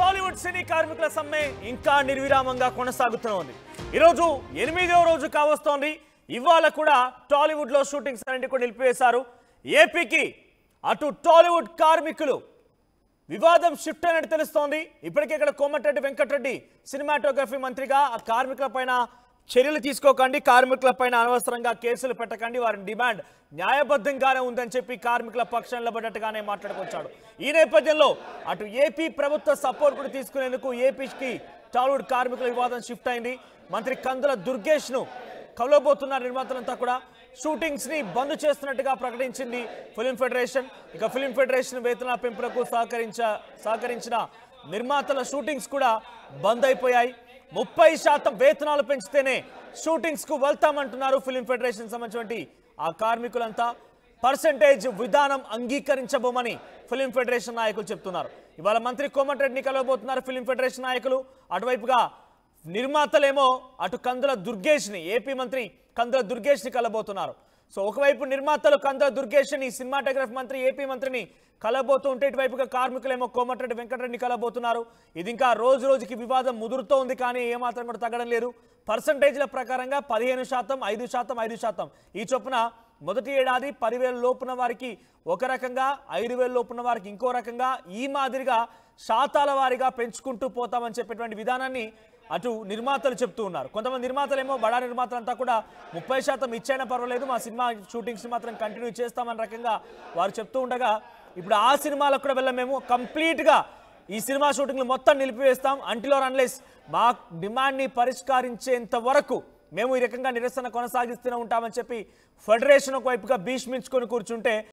టాలీవుడ్ సినీ కార్మికుల సమ్మె ఇంకా నిర్విరామంగా కొనసాగుతోంది. ఈరోజు 8వ రోజు కావస్తోంది. ఇవాళ కూడా టాలీవుడ్ లో షూటింగ్స్ అన్నింటినీ కూడా నిలిపివేశారు. ఏపీకి అటు టాలీవుడ్ కార్మికులు వివాదం షిఫ్ట్ అయినట్టు తెలుస్తోంది. ఇప్పటికే ఇక్కడ కోమటిరెడ్డి వెంకటరెడ్డి సినిమాటోగ్రఫీ మంత్రిగా ఆ కార్మికులపైన చర్యలు తీసుకోకండి, కార్మికులపైన అనవసరంగా కేసులు పెట్టకండి, వారి డిమాండ్ న్యాయబద్ధంగానే ఉందని చెప్పి కార్మికుల పక్షం నిలబడ్డట్టుగానే మాట్లాడుకొచ్చాడు. ఈ నేపథ్యంలో అటు ఏపీ ప్రభుత్వ సపోర్ట్ కూడా తీసుకునేందుకు ఏపీకి టాలీవుడ్ కార్మికుల వివాదం షిఫ్ట్ అయింది. మంత్రి కందుల దుర్గేష్ ను కలవబోతున్న నిర్మాతలంతా కూడా షూటింగ్స్ ని బంద్ చేస్తున్నట్టుగా ప్రకటించింది ఫిల్మ్ ఫెడరేషన్. ఇక ఫిల్మ్ ఫెడరేషన్ వేతనాల పెంపులకు సహకరించిన నిర్మాతల షూటింగ్స్ కూడా బంద్ అయిపోయాయి. 30% వేతనాలు పెంచితేనే షూటింగ్స్ కు వెళ్తామంటున్నారు ఫిల్మ్ ఫెడరేషన్ సంబంధించిన ఆ కార్మికులంతా. పర్సెంటేజ్ విధానం అంగీకరించబోమని ఫిల్మ్ ఫెడరేషన్ నాయకులు చెప్తున్నారు. ఇవాళ మంత్రి కోమటిరెడ్డిని కలవబోతున్నారు ఫిల్మ్ ఫెడరేషన్ నాయకులు. అటువైపుగా నిర్మాతలేమో అటు కందుల దుర్గేష్ ని, ఏపీ మంత్రి కందుల దుర్గేష్ ని కలబోతున్నారు. సో ఒకవైపు నిర్మాతలు కందుల దుర్గేష్ ని, సినిమాటోగ్రఫీ మంత్రి ఏపీ మంత్రిని కలబోతూ ఉంటే ఇటువైపుగా కార్మికులేమో కోమటిరెడ్డి వెంకటరెడ్డిని కలబోతున్నారు. ఇది ఇంకా రోజు రోజుకి వివాదం ముదురుతూ ఉంది, కానీ ఏమాత్రం కూడా తగ్గడం లేదు. పర్సంటేజ్ల ప్రకారంగా 15%, 5%, 5% ఈ చొప్పున మొదటి ఏడాది 10,000 లోపున వారికి ఒక రకంగా, 5,000 లోపున వారికి ఇంకో రకంగా, ఈ మాదిరిగా శాతాల వారీగా పెంచుకుంటూ పోతామని చెప్పేటువంటి విధానాన్ని అటు నిర్మాతలు చెప్తూ ఉన్నారు. కొంతమంది నిర్మాతలేమో బడా నిర్మాతలంతా కూడా 30% ఇచ్చైనా పర్వాలేదు, మా సినిమా షూటింగ్స్ మాత్రం కంటిన్యూ చేస్తామన్న రకంగా వారు చెప్తూ ఉండగా, ఇప్పుడు ఆ సినిమాలకు కూడా వెళ్ళమేమో కంప్లీట్గా ఈ సినిమా షూటింగ్లు మొత్తం నిలిపివేస్తాం, అంటిల్ ఆర్ అన్లెస్ మా డిమాండ్ని పరిష్కరించేంత వరకు మేము ఈ రకంగా నిరసన కొనసాగిస్తూనే ఉంటామని చెప్పి ఫెడరేషన్ ఒకవైపుగా భీష్మించుకొని కూర్చుంటే